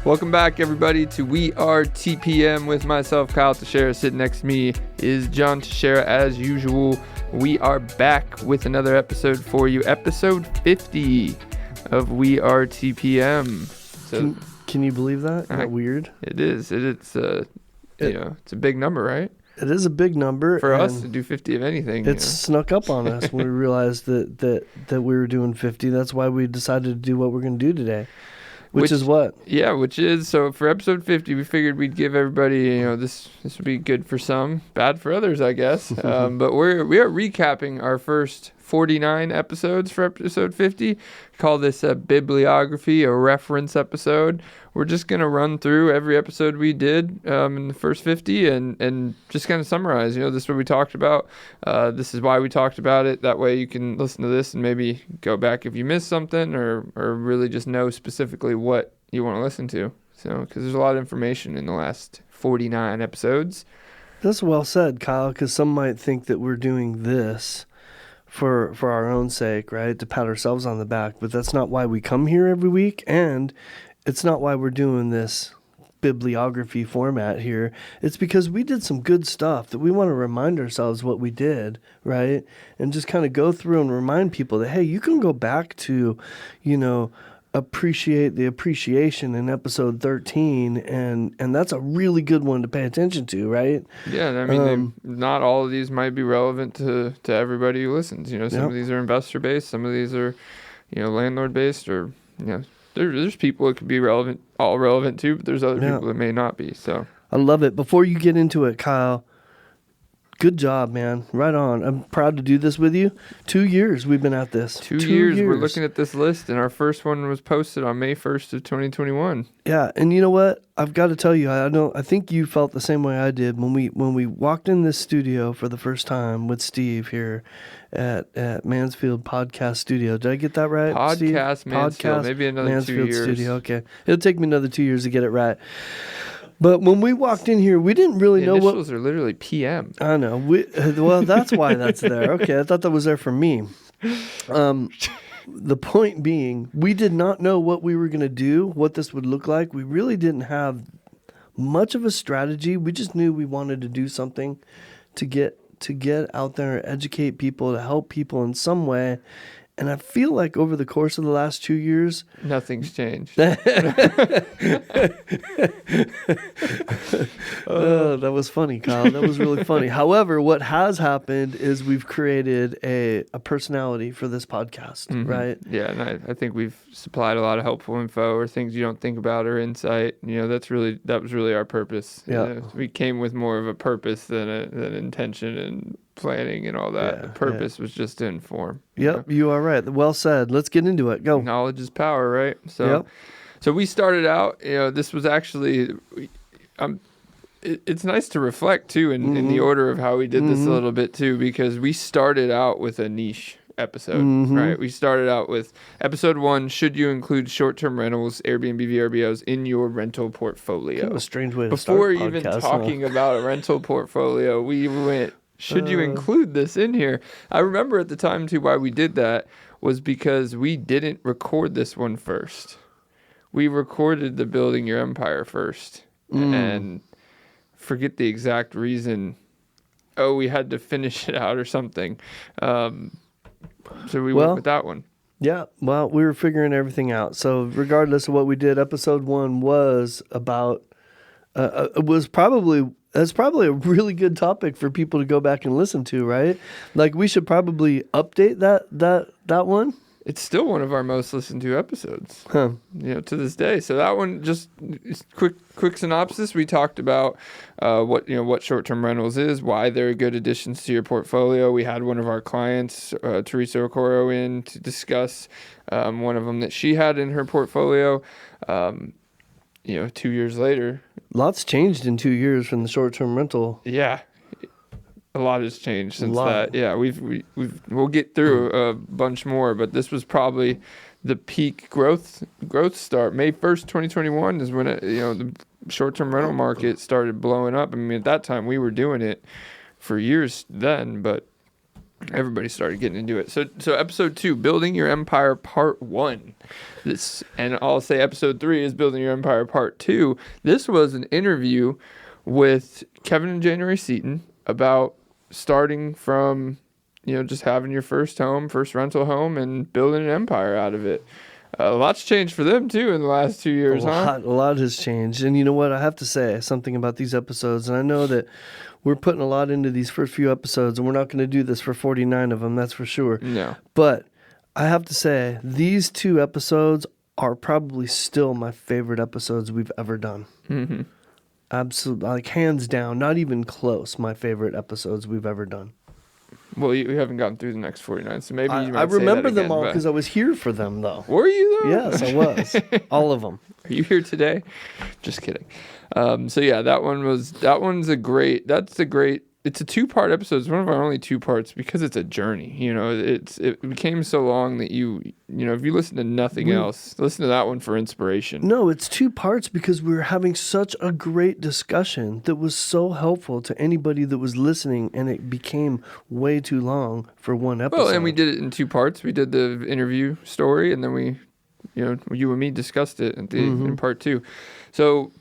Welcome back, everybody, to We Are TPM with myself, Kyle Teixeira. Sitting next to me is John Teixeira, as usual. We are back with another episode for you, episode 50 of We Are TPM. So, can you believe that? Isn't that weird? It is. It's a big number, right? It is a big number for us to do 50 of anything. It snuck up on us when we realized that we were doing 50. That's why we decided to do what we're going to do today. Which is what? Yeah, so for episode 50, we figured we'd give everybody, this would be good for some, bad for others, I guess. But we are recapping our first 49 episodes for episode 50. Call this a bibliography, a reference episode. We're just going to run through every episode we did in the first 50 and just kind of summarize. This is what we talked about. This is why we talked about it. That way you can listen to this and maybe go back if you missed something or really just know specifically what you want to listen to. So, because there's a lot of information in the last 49 episodes. That's well said, Kyle, because some might think that we're doing this for our own sake, right, to pat ourselves on the back. But that's not why we come here every week, and it's not why we're doing this bibliography format here. It's because we did some good stuff that we want to remind ourselves what we did, right? And just kind of go through and remind people that, hey, you can go back to, appreciate the appreciation in episode 13, and that's a really good one to pay attention to, right? Yeah, I mean, not all of these might be relevant to everybody who listens. Some of these are investor-based, some of these are, landlord-based, or, there's people it could be relevant to, but there's other people that may not be. So I love it. Before you get into it, Kyle, good job, man. Right on. I'm proud to do this with you. 2 years we've been at this. 2 years. We're looking at this list, and our first one was posted on May 1st of 2021. Yeah, and you know what? I've got to tell you, I think you felt the same way I did when we walked in this studio for the first time with Steve here at Mansfield Podcast Studio. Did I get that right, Podcast Steve? Mansfield. Maybe another Mansfield 2 years. Studio. Okay, it'll take me another 2 years to get it right. But when we walked in here, we didn't really know what... The initials are literally PM. I know. Well, that's why that's there. Okay, I thought that was there for me. The point being, we did not know what we were going to do, what this would look like. We really didn't have much of a strategy. We just knew we wanted to do something to get out there and educate people, to help people in some way. And I feel like over the course of the last 2 years... Nothing's changed. Oh, that was funny, Kyle. That was really funny. However, what has happened is we've created a personality for this podcast, right? Yeah, and I think we've supplied a lot of helpful info or things you don't think about or insight. That was really our purpose. Yeah. We came with more of a purpose than intention and planning and all that. The purpose was just to inform. Yep, you are right. Well said. Let's get into it. Go. Knowledge is power, right? So we started out, this was actually, it's nice to reflect too in the order of how we did this a little bit too, because we started out with a niche episode, right? We started out with episode 1, should you include short-term rentals, Airbnb, VRBOs in your rental portfolio? Kind of a strange way to Before start even podcast, talking about a rental portfolio, we went, should you include this in here? I remember at the time, too, why we did that was because we didn't record this one first. We recorded the Building Your Empire first. And forget the exact reason. Oh, we had to finish it out or something. So we went with that one. Yeah, well, we were figuring everything out. So regardless of what we did, episode 1 was about... That's probably a really good topic for people to go back and listen to, right? Like, we should probably update that one. It's still one of our most listened to episodes, to this day. So that one, just quick synopsis. We talked about what short-term rentals is, why they're good additions to your portfolio. We had one of our clients, Teresa Okoro, in to discuss one of them that she had in her portfolio. 2 years later. Lots changed in 2 years from the short-term rental. Yeah. A lot has changed since that. Yeah, we'll get through a bunch more, but this was probably the peak growth start. May 1st, 2021 is when the short-term rental market started blowing up. I mean, at that time we were doing it for years then, but everybody started getting into it. So episode 2, Building Your Empire Part 1. And I'll say episode 3 is Building Your Empire Part 2. This was an interview with Kevin and January Seaton about starting from, just having your first rental home, and building an empire out of it. A lot's changed for them too in the last 2 years, A lot has changed. And you know what? I have to say something about these episodes. And I know that we're putting a lot into these first few episodes, and we're not going to do this for 49 of them, that's for sure. No. But I have to say, these 2 episodes are probably still my favorite episodes we've ever done. Mm-hmm. Absolutely. Like, hands down, not even close, my favorite episodes we've ever done. Well, you haven't gotten through the next 49, so maybe you might I remember say that them all because I was here for them, though. Were you, though? Yes, I was. All of them. Are you here today? Just kidding. So yeah, that's a great, it's a 2-part episode. It's one of our only 2 parts because it's a journey. It became so long that if you listen to nothing else, listen to that one for inspiration. No, it's 2 parts because we were having such a great discussion that was so helpful to anybody that was listening, and it became way too long for one episode. Well, and we did it in 2 parts. We did the interview story, and then you and me discussed it in part 2. So,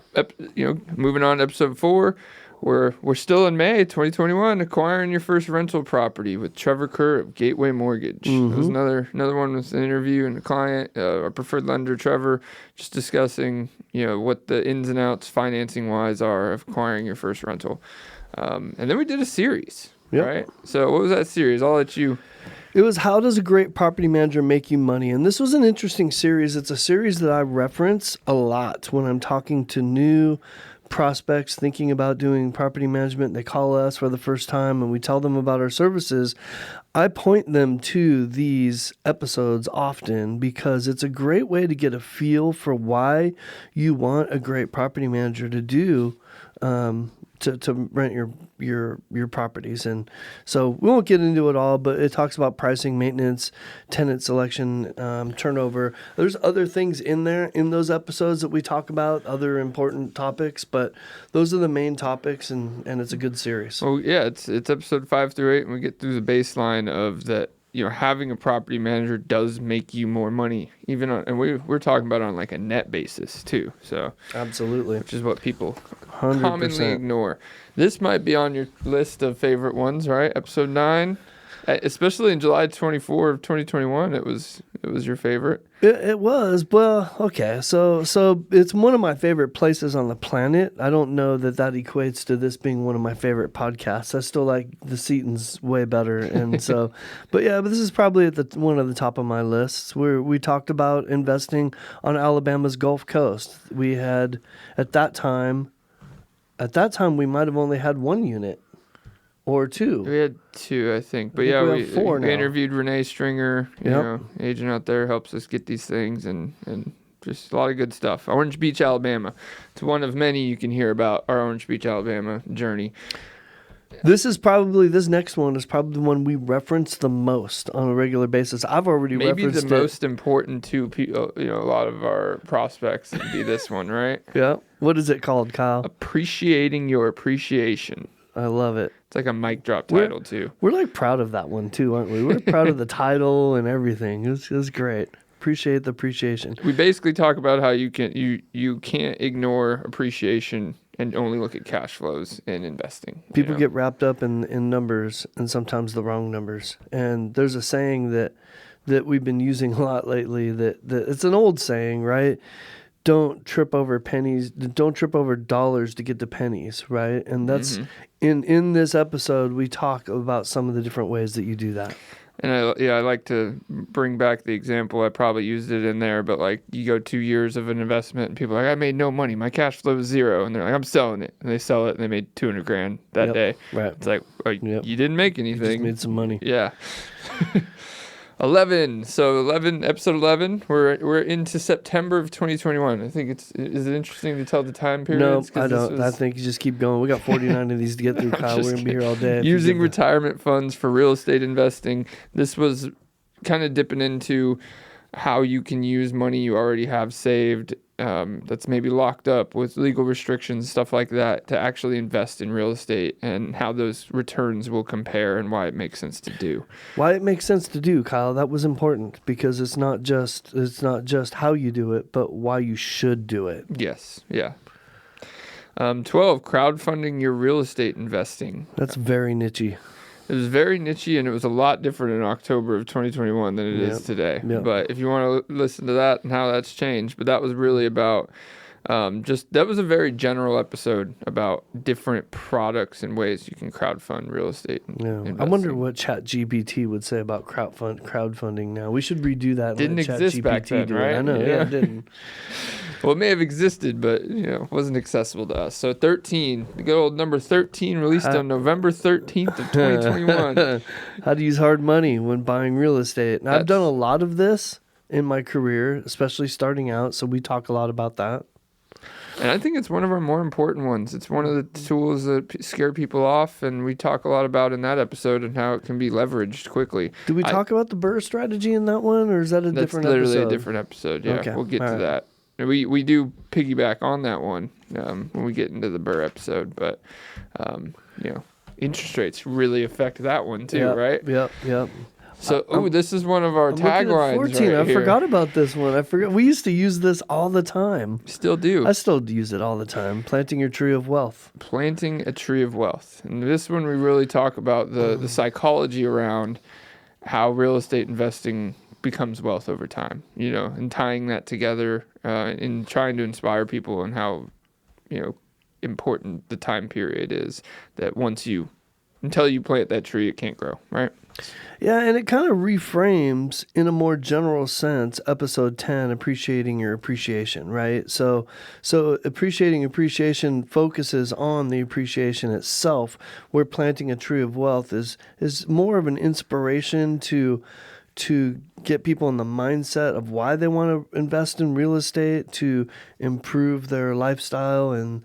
moving on to episode 4, we're still in May 2021, acquiring your first rental property with Trevor Kerr of Gateway Mortgage. It was another one with an interview and a client, our preferred lender, Trevor, just discussing, what the ins and outs financing wise are of acquiring your first rental. And then we did a series, right? So what was that series? I'll let you. It was How Does a Great Property Manager Make You Money? And this was an interesting series. It's a series that I reference a lot when I'm talking to new prospects thinking about doing property management. They call us for the first time and we tell them about our services. I point them to these episodes often because it's a great way to get a feel for why you want a great property manager to do to rent your properties. And so we won't get into it all, but it talks about pricing, maintenance, tenant selection, turnover. There's other things in there in those episodes that we talk about, other important topics, but those are the main topics, and it's a good series. Well, yeah, it's episode 5 through 8, and we get through the baseline of that. Having a property manager does make you more money, even on, and we're talking about on like a net basis too. So absolutely, which is what people 100%. commonly ignore. This might be on your list of favorite ones, right? Episode 9, especially in July 24 of 2021, it was your favorite. It was. Well, okay. So it's one of my favorite places on the planet. I don't know that equates to this being one of my favorite podcasts. I still like the Seatons way better. And so, but this is probably at one of the top of my lists where we talked about investing on Alabama's Gulf Coast. We had, at that time, we might have only had 1 unit. Or 2. We had 2, I think. But we have 4 now. We interviewed Renee Stringer, agent out there, helps us get these things, and just a lot of good stuff. Orange Beach, Alabama. It's one of many you can hear about our Orange Beach, Alabama journey. This next one is probably the one we reference the most on a regular basis. I've already maybe referenced the most important to people, a lot of our prospects would be this one, right? Yeah. What is it called, Kyle? Appreciating Your Appreciation. I love it. It's like a mic drop title, too. We're like proud of that one, too, aren't we? We're proud of the title and everything. It's great. Appreciate the appreciation. We basically talk about how you can't ignore appreciation and only look at cash flows in investing. People get wrapped up in numbers, and sometimes the wrong numbers. And there's a saying that we've been using a lot lately that it's an old saying, right? Don't trip over pennies. Don't trip over dollars to get to pennies, right? And that's in this episode, we talk about some of the different ways that you do that. And I like to bring back the example. I probably used it in there, but like you go 2 years of an investment, and people are like, I made no money. My cash flow is 0, and they're like, I'm selling it, and they sell it, and they made $200,000 that day. Right. It's like, you didn't make anything. You just made some money. Yeah. 11. So episode 11. We're into September of 2021. I think is it interesting to tell the time periods? No, I don't. I think you just keep going. We got 49 of these to get through, Kyle. We're gonna be here all day. Using retirement funds for real estate investing. This was kind of dipping into how you can use money you already have saved that's maybe locked up with legal restrictions, stuff like that, to actually invest in real estate and how those returns will compare and why it makes sense to do. Why it makes sense to do, Kyle, that was important because it's not just how you do it, but why you should do it. Yes, yeah. 12, crowdfunding your real estate investing. That's very niche-y. It was very niche-y, and it was a lot different in October of 2021 than it is today. Yep. But if you want to listen to that and how that's changed, but that was really about that was a very general episode about different products and ways you can crowdfund real estate. I wonder what ChatGPT would say about crowdfunding now. We should redo that. Didn't exist back then, right? I know, it didn't. Well, it may have existed, but wasn't accessible to us. So 13, the good old number 13, released on November 13th of 2021. How to use hard money when buying real estate. And I've done a lot of this in my career, especially starting out. So we talk a lot about that. And I think it's one of our more important ones. It's one of the tools that scare people off, and we talk a lot about in that episode and how it can be leveraged quickly. Did we talk about the BRRRR strategy in that one, or is that a different episode? That's literally a different episode, yeah. Okay. We'll get to that. And we do piggyback on that one when we get into the BRRRR episode, but, interest rates really affect that one too, right? Yep. So, this is one of our taglines. 14. I forgot about this one. I forgot. We used to use this all the time. Still do. I still use it all the time. Planting your tree of wealth. Planting a tree of wealth. And this one, we really talk about the psychology around how real estate investing becomes wealth over time, and tying that together and trying to inspire people on how, important the time period is that until you plant that tree, it can't grow, right? Yeah, and it kind of reframes in a more general sense, episode 10, appreciating your appreciation, right? So appreciating appreciation focuses on the appreciation itself, where planting a tree of wealth is more of an inspiration to get people in the mindset of why they want to invest in real estate, to improve their lifestyle and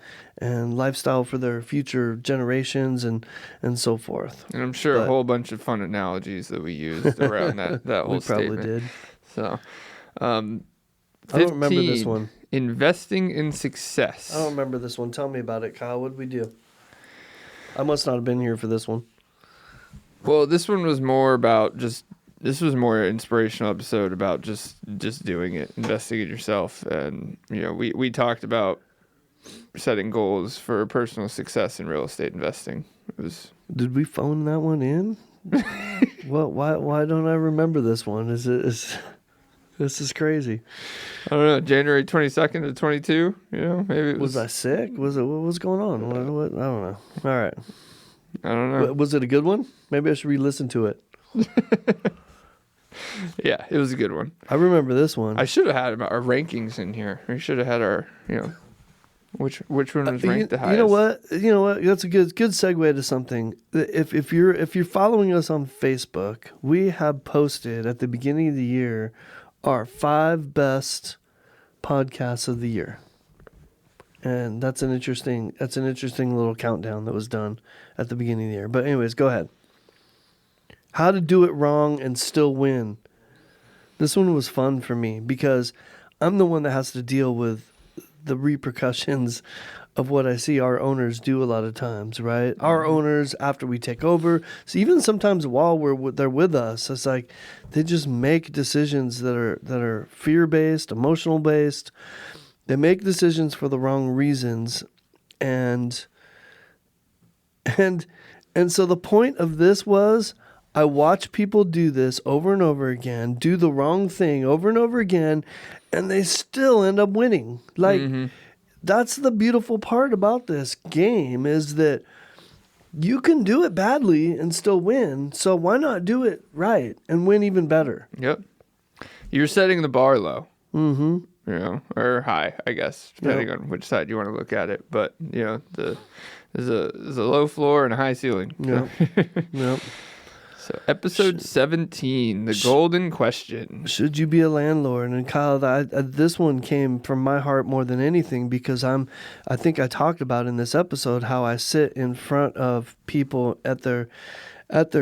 lifestyle for their future generations and so forth. And I'm sure a whole bunch of fun analogies that we used around that whole statement. We probably did. So, 15, I don't remember this one. Investing in success. I don't remember this one. Tell me about it, Kyle. What did we do? I must not have been here for this one. Well, this one was more about this was more an inspirational episode about just doing it, investing in yourself. And, we talked about setting goals for personal success in real estate investing. Did we phone that one in? Well, why don't I remember this one? This is crazy. I don't know. January 22nd of 22, maybe it was. Was I sick? What was going on? What? I don't know. All right. I don't know. Was it a good one? Maybe I should re-listen to it. Yeah, it was a good one. I remember this one. I should have had our rankings in here. We should have had our, which one was ranked the highest. You know what? That's a good segue to something. If you're following us on Facebook, we have posted at the beginning of the year our 5 best podcasts of the year. And that's an interesting little countdown that was done at the beginning of the year. But anyways, go ahead. How to do it wrong and still win. This one was fun for me because I'm the one that has to deal with the repercussions of what I see our owners do a lot of times, right? Mm-hmm. Our owners, after we take over, so even sometimes while they're with us, it's like they just make decisions that are fear-based, emotional-based. They make decisions for the wrong reasons, and so the point of this was, I watch people do this over and over again, do the wrong thing over and over again, and they still end up winning. That's the beautiful part about this game, is that you can do it badly and still win. So why not do it right and win even better? Yep. You're setting the bar low. Mm-hmm. Or high, I guess, depending on which side you want to look at it. But, there's a low floor and a high ceiling. Yep. So episode 17, the golden question. Should you be a landlord? And Kyle, this one came from my heart more than anything because I think I talked about in this episode how I sit in front of people at their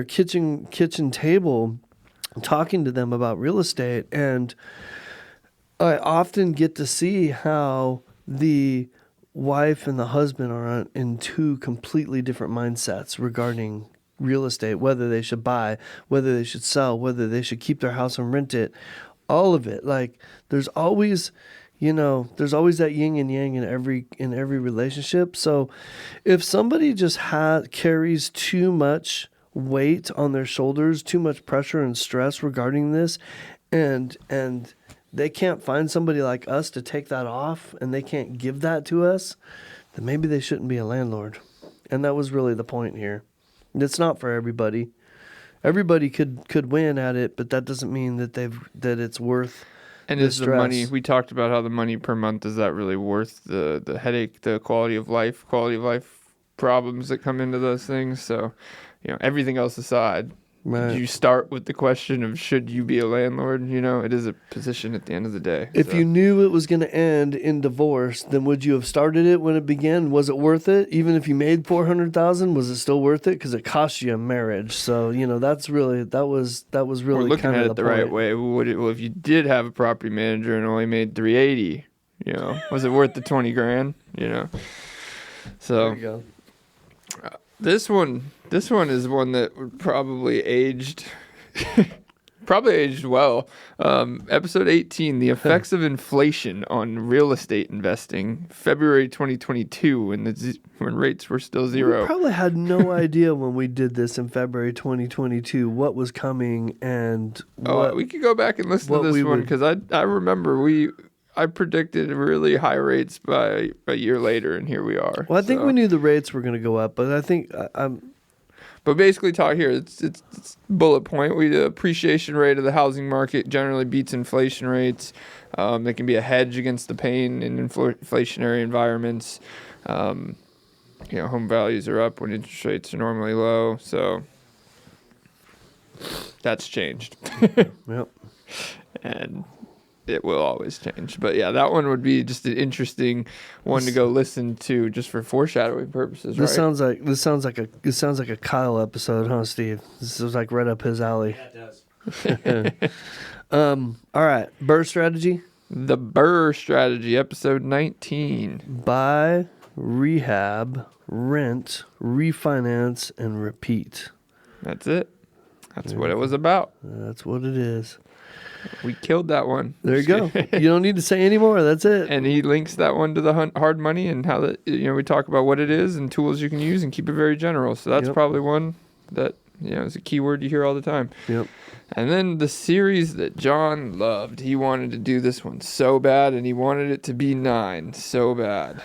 kitchen table talking to them about real estate, and I often get to see how the wife and the husband are in two completely different mindsets regarding real estate, whether they should buy, whether they should sell, whether they should keep their house and rent it, all of it. Like there's always, there's always that yin and yang in every relationship. So if somebody just carries too much weight on their shoulders, too much pressure and stress regarding this, and they can't find somebody like us to take that off, and they can't give that to us, then maybe they shouldn't be a landlord. And that was really the point here. It's not for everybody. Everybody could win at it, but that doesn't mean that it's worth. And is the money, we talked about how the money per month, is that really worth the headache, the quality of life problems that come into those things? So, everything else aside, right. You start with the question of should you be a landlord? It is a position at the end of the day. If you knew it was going to end in divorce, then would you have started it when it began? Was it worth it? Even if you made $400,000, was it still worth it? Because it cost you a marriage. So that was really we're looking at it the right way. Well, if you did have a property manager and only made $380, was it worth the $20,000? So there you go. This one is one that probably aged well. Episode 18, The Effects of Inflation on Real Estate Investing, February 2022, when rates were still zero. We probably had no idea when we did this in February 2022 what was coming and what. We could go back and listen to this one because I remember I predicted really high rates by a year later, and here we are. Well, I think we knew the rates were going to go up, but I think But basically, talk here. It's bullet point. The appreciation rate of the housing market generally beats inflation rates. They can be a hedge against the pain in inflationary environments. Home values are up when interest rates are normally low. So that's changed. Yep. And it will always change. But yeah, that one would be just an interesting one to go listen to just for foreshadowing purposes, This sounds like a Kyle episode, huh, Steve? This is like right up his alley. Yeah, it does. All right, Burr strategy. The Burr strategy, episode 19. Buy, rehab, rent, refinance, and repeat. That's it. That's what it was about. That's what it is. We killed that one. There you go. You don't need to say any more. That's it. And he links that one to the hard money and how that we talk about what it is and tools you can use and keep it very general. So that's probably one that is a keyword you hear all the time. Yep. And then the series that John loved. He wanted to do this one so bad, and he wanted it to be 9 so bad.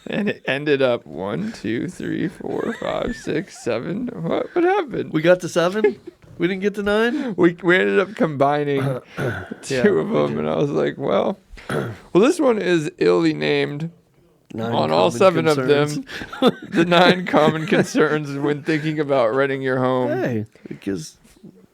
And it ended up 1, 2, 3, 4, 5, 6, 7. What happened? We got to 7. We didn't get to 9? We ended up combining two of them, and I was like, well, this one is illy named on all 7 concerns. of them. The 9 common concerns when thinking about renting your home. Hey, because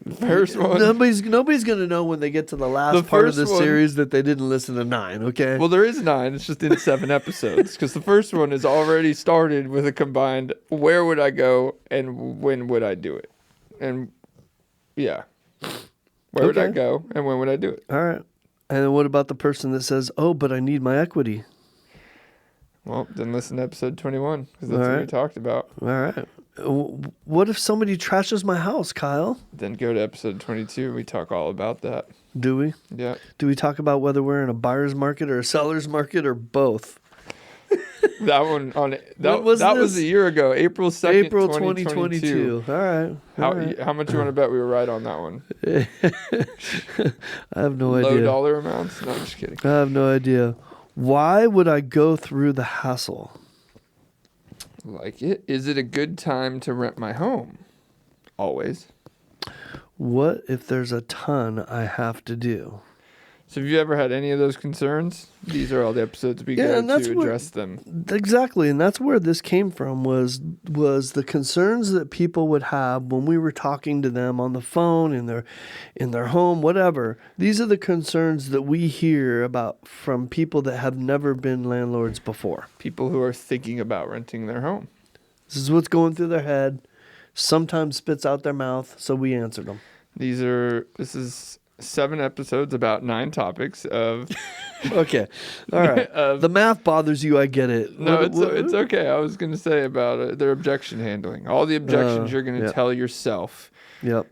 the first one. Nobody's going to know when they get to the last part of the series that they didn't listen to 9, okay? Well, there is 9. It's just in 7 episodes. Because the first one is already started with a combined, where would I go and when would I do it? And yeah. Where would I go and when would I do it? All right. And then what about the person that says, oh, but I need my equity? Well, then listen to episode 21 because that's what we talked about. All right. What if somebody trashes my house, Kyle? Then go to episode 22. We talk all about that. Do we? Yeah. Do we talk about whether we're in a buyer's market or a seller's market or both? That one that was a year ago, April 2nd, April 2022. All right. How much you want to bet we were right on that one? I have no idea. Low dollar amounts? No, I'm just kidding. I have no idea. Why would I go through the hassle? Like it? Is it a good time to rent my home? Always. What if there's a ton I have to do? So have you ever had any of those concerns? These are all the episodes we go to address them. Exactly, and that's where this came from was the concerns that people would have when we were talking to them on the phone, in their home, whatever. These are the concerns that we hear about from people that have never been landlords before. People who are thinking about renting their home. This is what's going through their head, sometimes spits out their mouth, so we answered them. This is 7 episodes about 9 topics of. Okay. All right. The math bothers you. I get it. No, it's okay. I was going to say about their objection handling. All the objections you're going to tell yourself. Yep.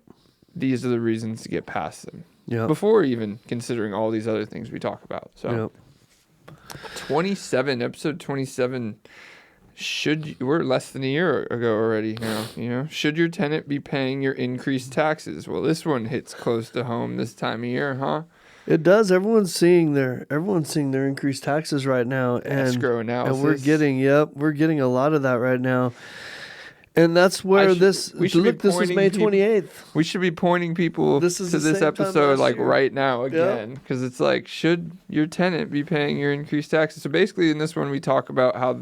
These are the reasons to get past them. Yep. Before even considering all these other things we talk about. So, 27, episode 27. We're less than a year ago already now, should your tenant be paying your increased taxes? Well, this one hits close to home this time of year, huh? It does. Everyone's seeing their increased taxes right now, and escrow analysis. And we're getting a lot of that right now. And that's where this was May 28th. We should be pointing people to this episode right now again, because it's like, should your tenant be paying your increased taxes? So basically in this one we talk about how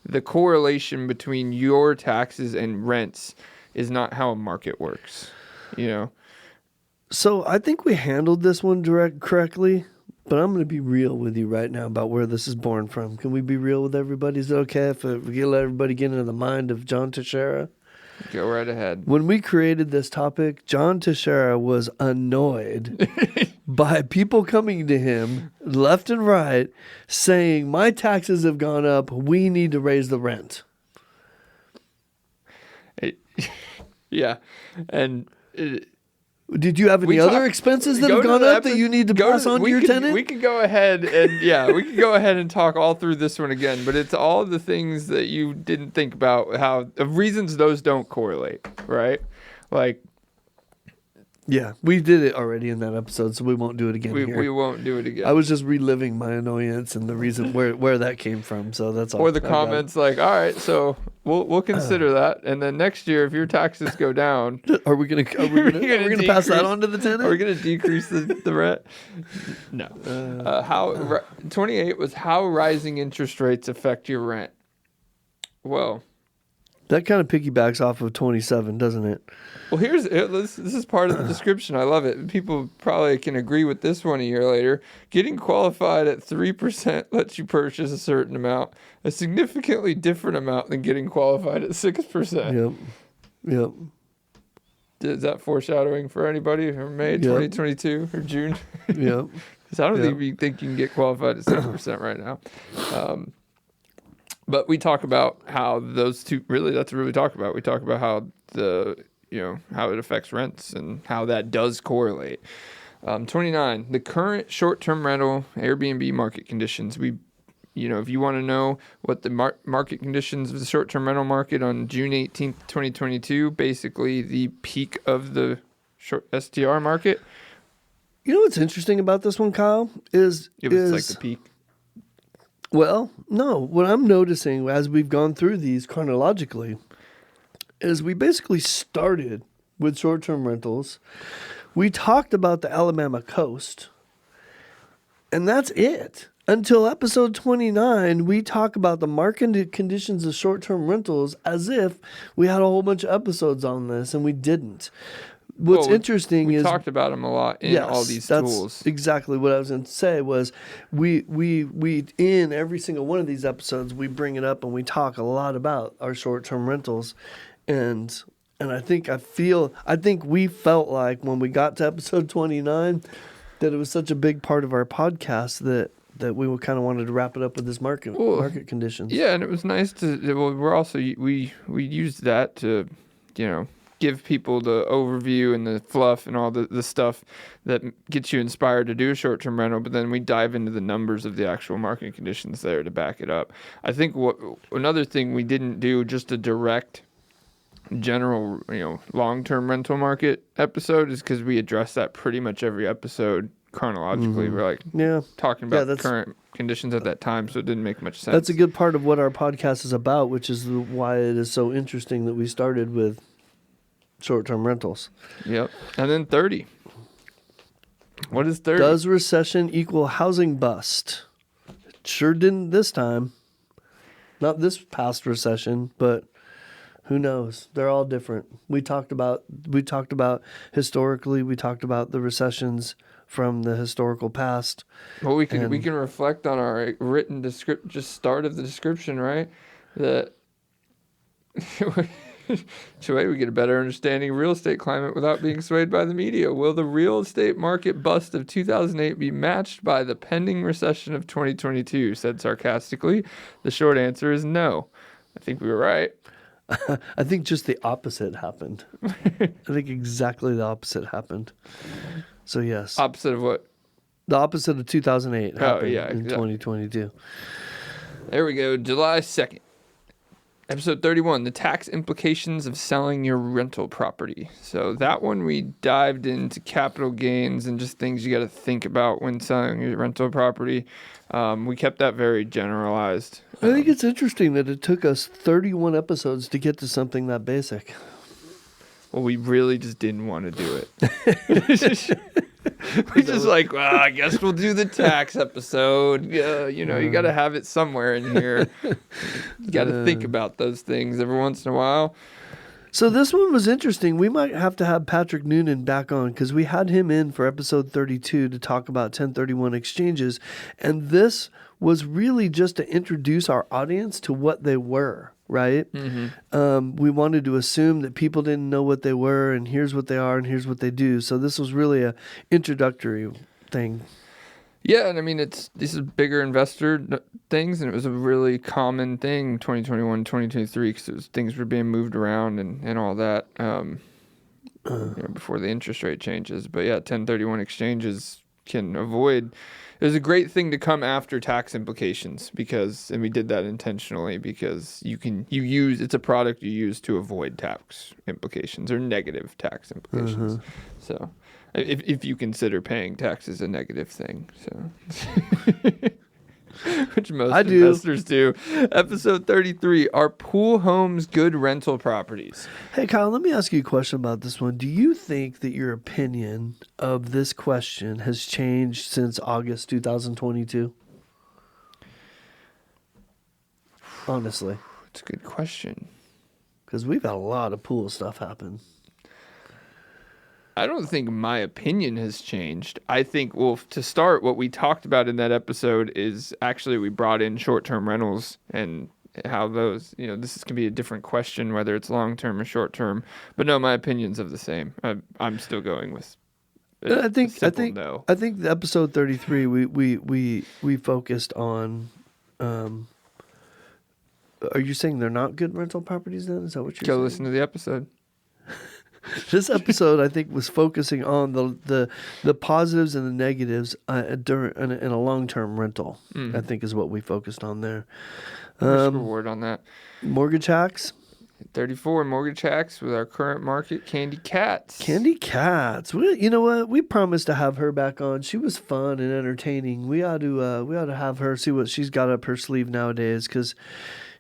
the correlation between your taxes and rents is not how a market works, So I think we handled this one correctly, but I'm going to be real with you right now about where this is born from. Can we be real with everybody? Is it okay if we let everybody get into the mind of John Teixeira? Go right ahead. When we created this topic, John Teixeira was annoyed by people coming to him left and right saying, my taxes have gone up, we need to raise the rent. Yeah. And did you have any other expenses that have gone up that you need to pass on to your tenant? We could go ahead and talk all through this one again, but it's all the things that you didn't think about, how of reasons those don't correlate, right? Like, yeah, we did it already in that episode, so we won't do it again here. We won't do it again. I was just reliving my annoyance and the reason where that came from, so that's all. Or the comments like, all right, so we'll consider that, and then next year if your taxes go down, are we gonna pass that on to the tenant? Are we gonna decrease the rent? No. 28 was how rising interest rates affect your rent. Well, that kind of piggybacks off of 27, doesn't it? Well, this is part of the description. I love it. People probably can agree with this one a year later. Getting qualified at 3% lets you purchase a certain amount, a significantly different amount than getting qualified at 6%. Yep. Is that foreshadowing for anybody from May 2022 or June? Yep. Because I don't think you can get qualified at 6% right now. But we talk about how those two, really, that's what we talk about. We talk about how how it affects rents and how that does correlate. 29, the current short-term rental Airbnb market conditions. If you want to know what the market conditions of the short-term rental market on June 18th, 2022, basically the peak of the short STR market. You know what's interesting about this one, Kyle, is like the peak. Well, no. What I'm noticing as we've gone through these chronologically is we basically started with short-term rentals. We talked about the Alabama coast, and that's it. Until episode 29, we talk about the market conditions of short-term rentals as if we had a whole bunch of episodes on this, and we didn't. What's interesting is... We talked about them a lot in all these tools. Exactly what I was going to say was we in every single one of these episodes, we bring it up and we talk a lot about our short-term rentals. And I think we felt like when we got to episode 29 that it was such a big part of our podcast that we kind of wanted to wrap it up with this market conditions. Yeah, and it was nice to. Well, we're also we used that to, give people the overview and the fluff and all the stuff that gets you inspired to do a short-term rental. But then we dive into the numbers of the actual market conditions there to back it up. I think another thing we didn't do, just a direct general long-term rental market episode, is because we address that pretty much every episode chronologically. Mm-hmm. We're talking about the current conditions at that time, so it didn't make much sense. That's a good part of what our podcast is about, which is why it is so interesting that we started with short-term rentals. Yep. And then 30. What is 30? Does recession equal housing bust? It sure didn't this time. Not this past recession, but who knows? They're all different. We talked about historically, we talked about the recessions from the historical past. Well, we can reflect on our written just start of the description, right? That Way we get a better understanding of real estate climate without being swayed by the media. Will the real estate market bust of 2008 be matched by the pending recession of 2022? Said sarcastically. The short answer is no. I think we were right. I think just the opposite happened. I think exactly the opposite happened. So yes. Opposite of what? The opposite of 2008 happened in exactly. 2022. There we go. July 2nd. Episode 31, the tax implications of selling your rental property. So that one we dived into capital gains and just things you got to think about when selling your rental property. We kept that very generalized. I think it's interesting that it took us 31 episodes to get to something that basic. Well, we really just didn't want to do it. We just like, well, I guess we'll do the tax episode. You got to have it somewhere in here. You got to think about those things every once in a while. So this one was interesting. We might have to have Patrick Noonan back on because we had him in for episode 32 to talk about 1031 exchanges. And this was really just to introduce our audience to what they were, right? Mm-hmm. We wanted to assume that people didn't know what they were, and here's what they are, and here's what they do. So this was really a introductory thing. Yeah, and I mean, these are bigger investor things, and it was a really common thing 2021, 2023, because things were being moved around and all that before the interest rate changes. But yeah, 1031 exchanges can avoid. It was a great thing to come after tax implications and we did that intentionally because it's a product you use to avoid tax implications or negative tax implications. Mm-hmm. So if you consider paying taxes a negative thing, so which most investors do. Episode 33, are pool homes good rental properties? Hey, Kyle, let me ask you a question about this one. Do you think that your opinion of this question has changed since August 2022? Honestly. It's a good question. Because we've had a lot of pool stuff happen. I don't think my opinion has changed. I think, well, to start, what we talked about in that episode is actually we brought in short-term rentals and how those, this can be a different question, whether it's long-term or short-term. But no, my opinion's of the same. I'm still going with I think no. I think the episode 33 we focused on. Are you saying they're not good rental properties then? Is that what you're saying? Go listen to the episode. This episode, I think, was focusing on the positives and the negatives in a long-term rental. I think is what we focused on there. Reward on that. Mortgage hacks. 34 mortgage hacks with our current market, Candy Katz. Candy Katz. You know what? We promised to have her back on. She was fun and entertaining. We ought to have her see what she's got up her sleeve nowadays because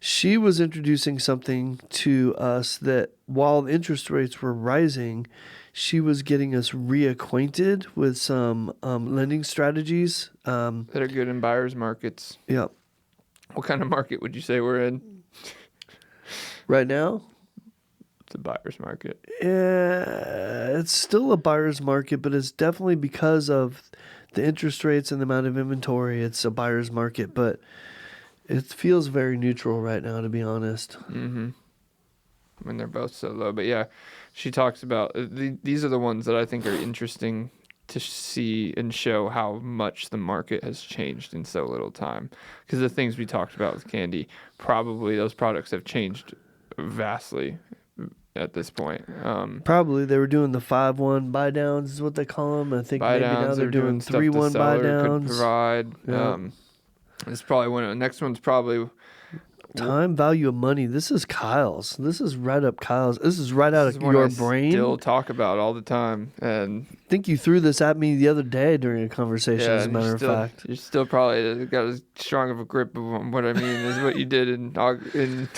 she was introducing something to us that while interest rates were rising, she was getting us reacquainted with some lending strategies that are good in buyer's markets. Yeah. What kind of market would you say we're in? Right now? It's a buyer's market. Yeah, it's still a buyer's market, but it's definitely because of the interest rates and the amount of inventory, it's a buyer's market, but it feels very neutral right now, to be honest. Mm-hmm. When they're both so low. But yeah, she talks about, these are the ones that I think are interesting to see and show how much the market has changed in so little time. Because the things we talked about with Candy, probably those products have changed vastly at this point. Probably they were doing the 5-1 buy downs is what they call them. I think buy maybe downs, now they're doing 3-1 buy downs. Could provide. Yeah. It's probably one of the next one's probably time value of money. This is Kyle's. This is right up Kyle's. This is right out of your brain. Still talk about all the time, and I think you threw this at me the other day during a conversation. As a matter of fact, you're still probably got as strong of a grip of what I mean is what you did in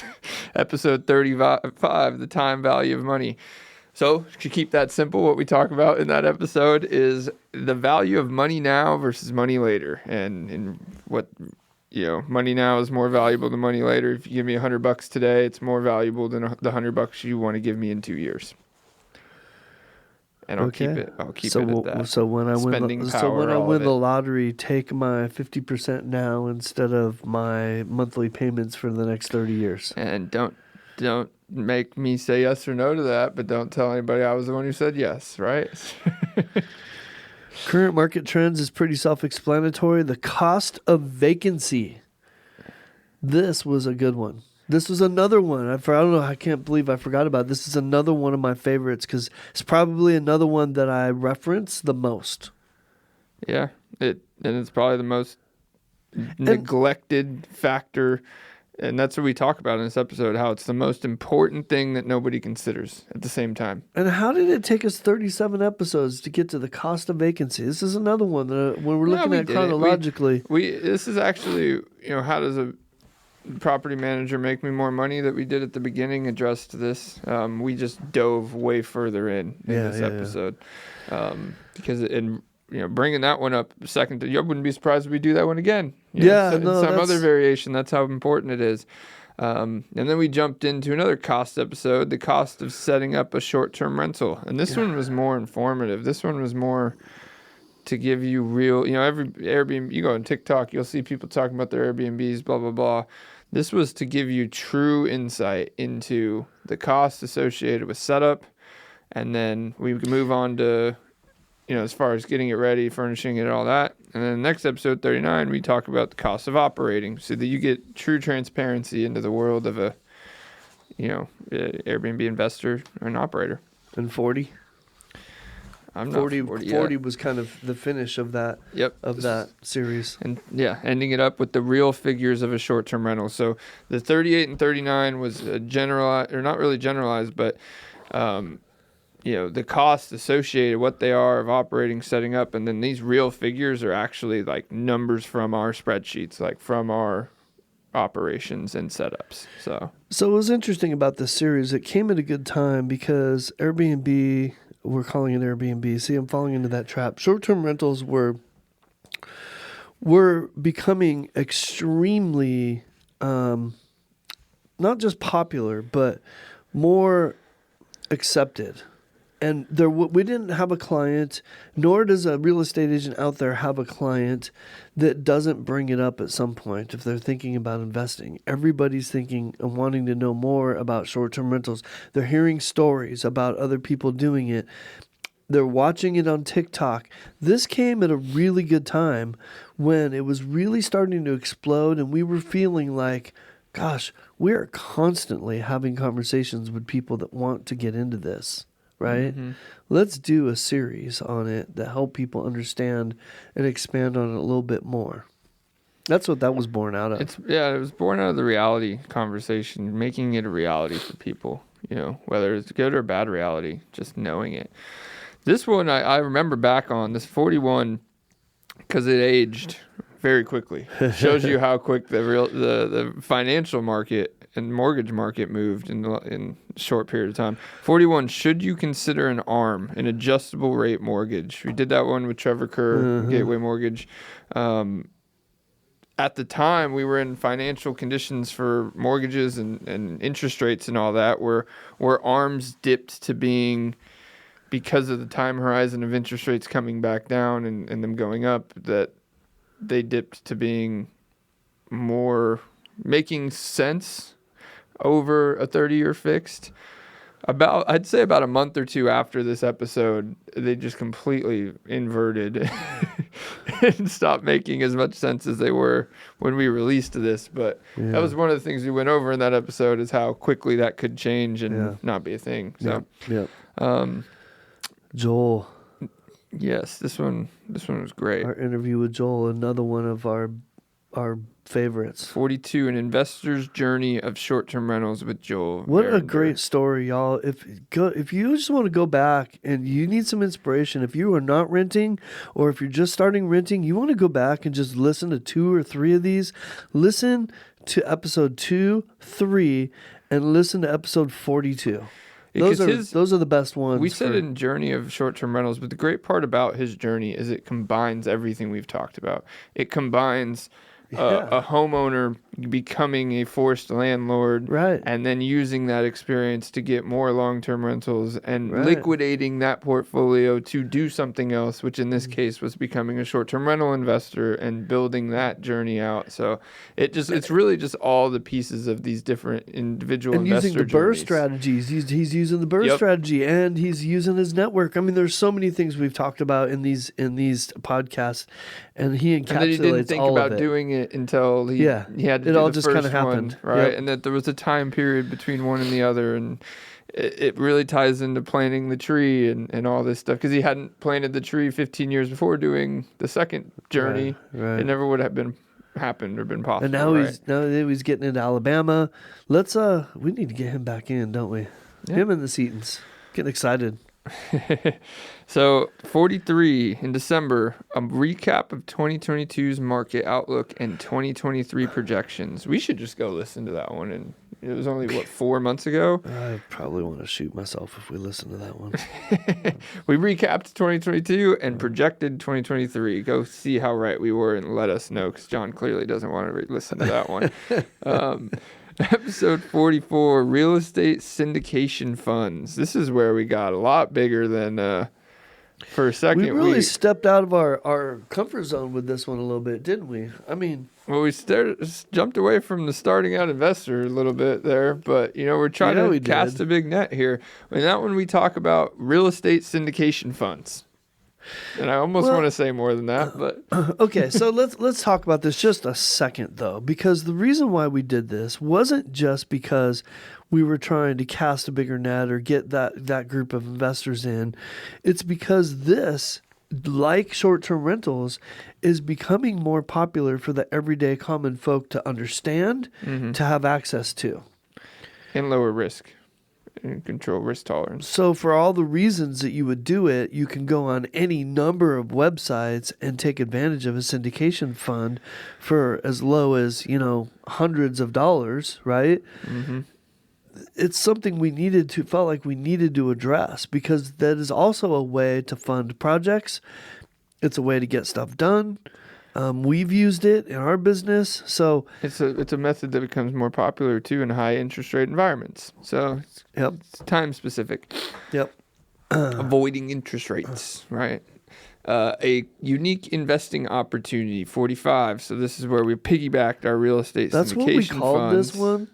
episode 35, the time value of money. So to keep that simple, what we talk about in that episode is the value of money now versus money later, and what. Money now is more valuable than money later. If you give me $100 today, it's more valuable than the $100 you want to give me in 2 years. And I'll keep it at that. So when I win the lottery, take my 50% now instead of my monthly payments for the next 30 years. And don't make me say yes or no to that, but don't tell anybody I was the one who said yes, right? Current market trends is pretty self-explanatory. The cost of vacancy. This was a good one. This was another one. I don't know. I can't believe I forgot about it. This is another one of my favorites because it's probably another one that I reference the most. Yeah, and it's probably the most neglected factor, and that's what we talk about in this episode, how it's the most important thing that nobody considers at the same time. And how did it take us 37 episodes to get to the cost of vacancy? This is another one that when we're looking at chronologically. This is actually, how does a property manager make me more money that we did at the beginning addressed this. We just dove way further in this episode. Because bringing that one up second, you wouldn't be surprised if we do that one again. Some other variation. That's how important it is. And then we jumped into another cost episode, the cost of setting up a short-term rental. And this one was more informative. This one was more to give you real, every Airbnb, you go on TikTok, you'll see people talking about their Airbnbs, blah, blah, blah. This was to give you true insight into the costs associated with setup. And then we can move on to, as far as getting it ready, furnishing it, and all that. And then next episode 39, we talk about the cost of operating so that you get true transparency into the world of a, Airbnb investor or an operator. And 40? I'm 40, not 40 40 was kind of the finish of that that series. And ending it up with the real figures of a short-term rental. So the 38 and 39 was generalized, or not really generalized, but the costs associated, what they are of operating, setting up, and then these real figures are actually like numbers from our spreadsheets, like from our operations and setups. So it was interesting about this series. It came at a good time because Airbnb, we're calling it Airbnb. See, I'm falling into that trap. Short-term rentals were becoming extremely, not just popular, but more accepted. And we didn't have a client, nor does a real estate agent out there have a client that doesn't bring it up at some point if they're thinking about investing. Everybody's thinking and wanting to know more about short-term rentals. They're hearing stories about other people doing it. They're watching it on TikTok. This came at a really good time when it was really starting to explode, and we were feeling like, gosh, we are constantly having conversations with people that want to get into this. Right? Mm-hmm. Let's do a series on it that help people understand and expand on it a little bit more. That's what that was born out of. It was born out of the reality conversation, making it a reality for people, whether it's good or bad reality, just knowing it. This one, I remember back on this 41 because it aged very quickly. Shows you how quick the financial market and mortgage market moved in a short period of time. 41, should you consider an ARM, an adjustable rate mortgage? We did that one with Trevor Kerr, Gateway Mortgage. At the time, we were in financial conditions for mortgages and interest rates and all that, where ARMs dipped to being, because of the time horizon of interest rates coming back down and them going up, that they dipped to being more making sense over a 30-year fixed. I'd say about a month or two after this episode, they just completely inverted and stopped making as much sense as they were when we released this. But that was one of the things we went over in that episode, is how quickly that could change and not be a thing. So, Joel. Yes, this one was great. Our interview with Joel, another one of our favorites. 42, An Investor's Journey of Short-Term Rentals with Joel. What a great story, y'all. If you just want to go back and you need some inspiration, if you are not renting or if you're just starting renting, you want to go back and just listen to 2 or 3 of these. Listen to episode 2, 3, and listen to episode 42. Those are the best ones. We said in Journey of Short-Term Rentals, but the great part about his journey is it combines everything we've talked about. It combines a homeowner becoming a forced landlord, Right. and then using that experience to get more long-term rentals and Right. liquidating that portfolio to do something else, which in this case was becoming a short-term rental investor and building that journey out. So it's really just all the pieces of these different individual and investor using the BRRRR journeys. strategies. He's using the BRRRR Yep. strategy, and he's using his network. I mean, there's so many things we've talked about in these podcasts, and he encapsulates And then he didn't think all about of it. doing it until he had to it do all the just first kinda happened. one, right? Yep. And that there was a time period between one and the other, and it really ties into planting the tree and all this stuff, because he hadn't planted the tree 15 years before doing the second journey. Right. It never would have been happened or been possible. And now right? he's getting into Alabama. We need to get him back in, don't we? Yeah. Him and the Seatons. Getting excited. So 43 in December, a recap of 2022's market outlook and 2023 projections. We should just go listen to that one. And it was only 4 months ago. I probably want to shoot myself if we listen to that one. We recapped 2022 and projected 2023. Go see how right we were and let us know, because John clearly doesn't want to listen to that one. Episode 44, real estate syndication funds. This is where we got a lot bigger than for a second. We really stepped out of our comfort zone with this one a little bit, didn't we? I mean, well, we jumped away from the starting out investor a little bit there, but we're trying to cast a big net here. In that one, we talk about real estate syndication funds. And I almost want to say more than that, but okay, so let's talk about this just a second, though, because the reason why we did this wasn't just because we were trying to cast a bigger net or get that group of investors in. It's because this, like short-term rentals, is becoming more popular for the everyday common folk to understand, to have access to. And lower risk. And control risk tolerance. So for all the reasons that you would do it, you can go on any number of websites and take advantage of a syndication fund for as low as, hundreds of dollars, right? Mm-hmm. It's something felt like we needed to address, because that is also a way to fund projects. It's a way to get stuff done. We've used it in our business, so it's a method that becomes more popular too in high interest rate environments. So it's time specific. Yep. Avoiding interest rates, right? A unique investing opportunity, 45. So this is where we piggybacked our real estate That's syndication what we called funds. this one.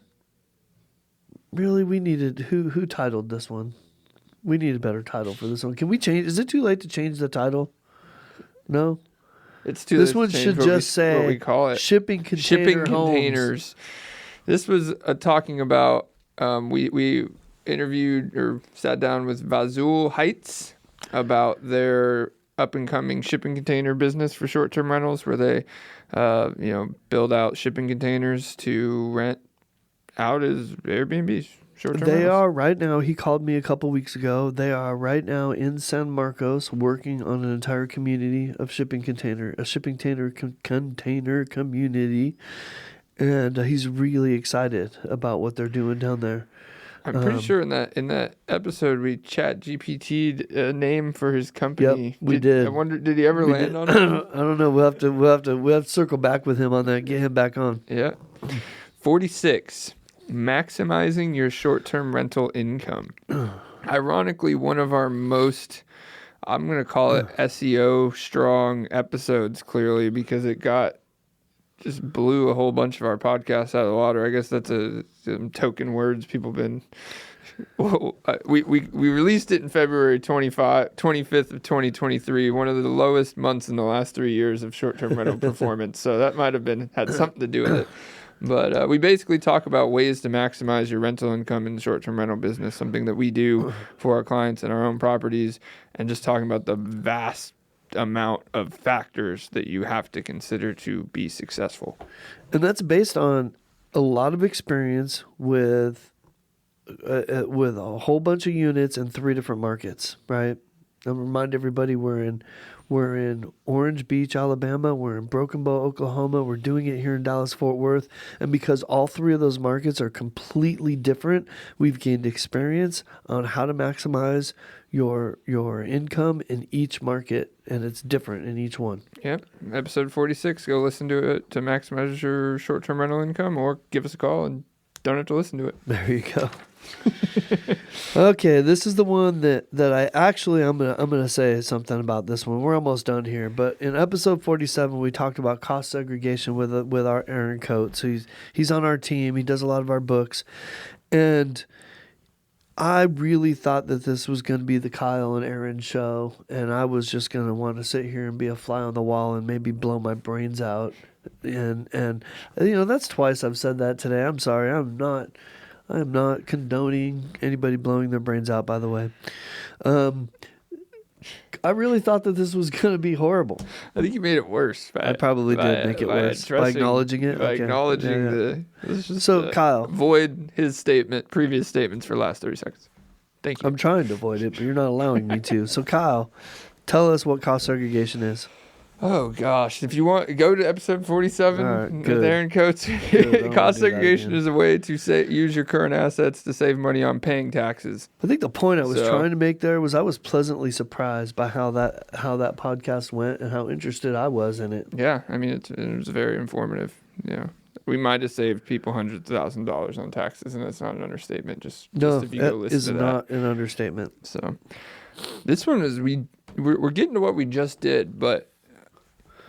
Really, we needed who titled this one? We need a better title for this one. Can we change? Is it too late to change the title? No. It's too This late one to change should just say what we call it. shipping Shipping homes. containers. This was talking about. We interviewed or sat down with Vazul Heights about their up and coming shipping container business for short term rentals, where they, build out shipping containers to rent out as Airbnbs. They are right now. He called me a couple weeks ago. They are right now in San Marcos working on an entire community of container community, and he's really excited about what they're doing down there. I'm pretty sure in that episode we chat GPT'd a name for his company. Yep, we did. I wonder, did he ever land on it? I don't know. We'll have to circle back with him on that. Get him back on. Yeah. 46. Maximizing your short-term rental income. Ironically, one of our most, I'm going to call it SEO strong episodes, clearly, because it just blew a whole bunch of our podcasts out of the water. I guess that's some token words people been. Well, we released it in February 25th of 2023, one of the lowest months in the last 3 years of short-term rental performance. So that might have had something to do with it. But we basically talk about ways to maximize your rental income in the short-term rental business, something that we do for our clients and our own properties, and just talking about the vast amount of factors that you have to consider to be successful. And that's based on a lot of experience with a whole bunch of units in 3 different markets, right? I'll remind everybody we're in Orange Beach, Alabama. We're in Broken Bow, Oklahoma. We're doing it here in Dallas-Fort Worth. And because all three of those markets are completely different, we've gained experience on how to maximize your income in each market, and it's different in each one. Yep. Episode 46. Go listen to it to maximize your short-term rental income, or give us a call and don't have to listen to it. There you go. Okay, this is the one that I'm gonna say something about this one. We're almost done here, but in episode 47 we talked about cost segregation with our Aaron Coates. He's on our team. He does a lot of our books, and I really thought that this was going to be the Kyle and Aaron show, and I was just going to want to sit here and be a fly on the wall and maybe blow my brains out. And that's twice I've said that today. I'm sorry. I am not condoning anybody blowing their brains out, by the way. I really thought that this was going to be horrible. I think you made it worse. I probably did make it worse by acknowledging it. By acknowledging Let's just, Kyle, void his previous statements for the last 30 seconds. Thank you. I'm trying to avoid it, but you're not allowing me to. So, Kyle, tell us what cost segregation is. Oh, gosh. If you want, go to episode 47 right, with Aaron Coates. Cost segregation is a way to use your current assets to save money on paying taxes. I think the point I was trying to make there was I was pleasantly surprised by how that podcast went and how interested I was in it. Yeah, I mean, it was very informative. Yeah, we might have saved people hundreds of thousands of dollars on taxes, and that's not an understatement. Just if you go listen is to not an understatement. So this one is we're getting to what we just did, but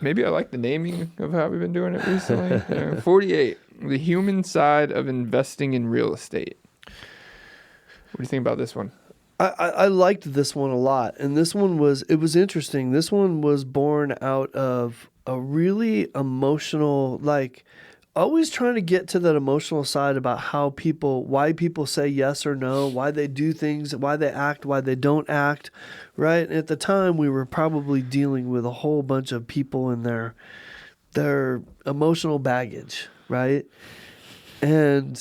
maybe I like the naming of how we've been doing it recently. 48, the human side of investing in real estate. What do you think about this one? I liked this one a lot, and this one was interesting. This one was born out of a really emotional, always trying to get to that emotional side about why people say yes or no, why they do things, why they act, why they don't act, right? And at the time, we were probably dealing with a whole bunch of people and their emotional baggage, right? And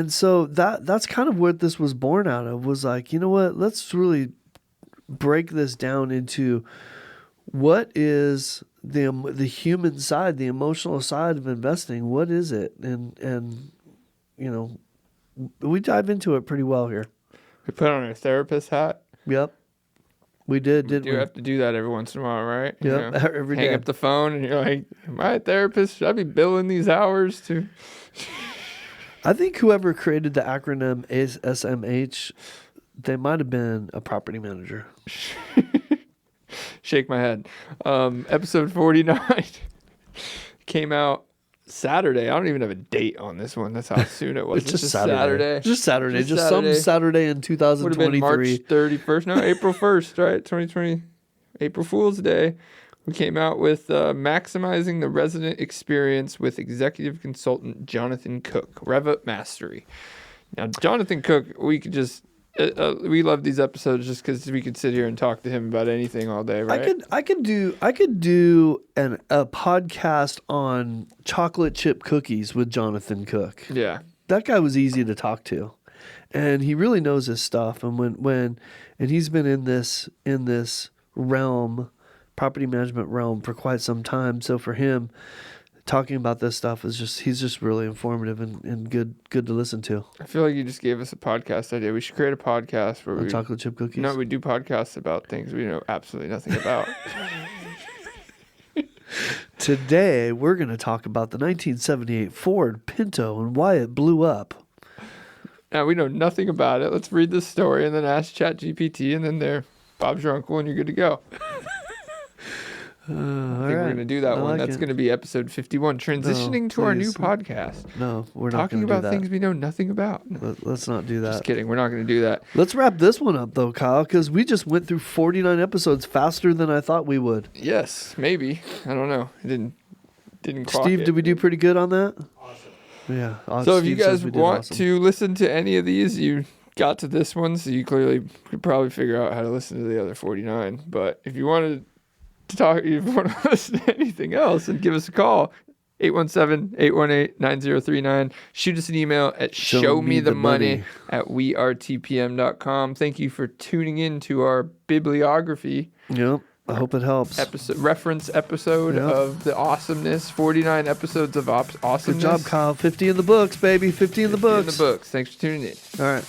so that's kind of what this was born out of, was like, you know what, let's really break this down into what is the human side, the emotional side of investing. What is it? And we dive into it pretty well here. We put on our therapist hat. Yep. We did, didn't we? You have to do that every once in a while, right? Yep, every day. Hang up the phone and you're like, am I a therapist? Should I be billing these hours to... I think whoever created the acronym SMH, they might have been a property manager. Shake my head. Episode 49 came out Saturday. I don't even have a date on this one. That's how soon it was. It's just Saturday. Just Saturday. Just some Saturday in 2023. Would have been March 31st. No, April 1st, right? 2020. April Fool's Day. We came out with Maximizing the Resident Experience with Executive Consultant Jonathan Cook, Revit Mastery. Now, Jonathan Cook, we could just... we love these episodes just because we could sit here and talk to him about anything all day, right? I could do a podcast on chocolate chip cookies with Jonathan Cook. Yeah, that guy was easy to talk to, and he really knows his stuff. And when he's been in this realm, property management realm, for quite some time. So for him, talking about this stuff he's just really informative and good to listen to. I feel like you just gave us a podcast idea. We should create a podcast where we chocolate chip cookies. No, we do podcasts about things we know absolutely nothing about. Today we're going to talk about the 1978 Ford Pinto and why it blew up. Now we know nothing about it. Let's read this story and then ask ChatGPT, and then Bob's your uncle, and you're good to go. I think we're going to do that one. That's going to be episode 51, transitioning to our new podcast. No, we're not talking about things we know nothing about. Let's not do that. Just kidding. We're not going to do that. Let's wrap this one up, though, Kyle, because we just went through 49 episodes faster than I thought we would. Yes, maybe. I don't know. It didn't clock Steve, it. did we do pretty good on that? Awesome. Yeah. So if you guys want to listen to any of these, you got to this one, so you clearly could probably figure out how to listen to the other 49. But if you want to listen to anything else, and give us a call, 817-818-9039. Shoot us an email at showmethemoney@weartpm.com. Thank you for tuning in to our bibliography. Yep. I hope it helps. Reference episode of the awesomeness. 49 episodes of awesomeness. Good job, Kyle. 50 in the books, baby. 50 in the books. Thanks for tuning in. All right.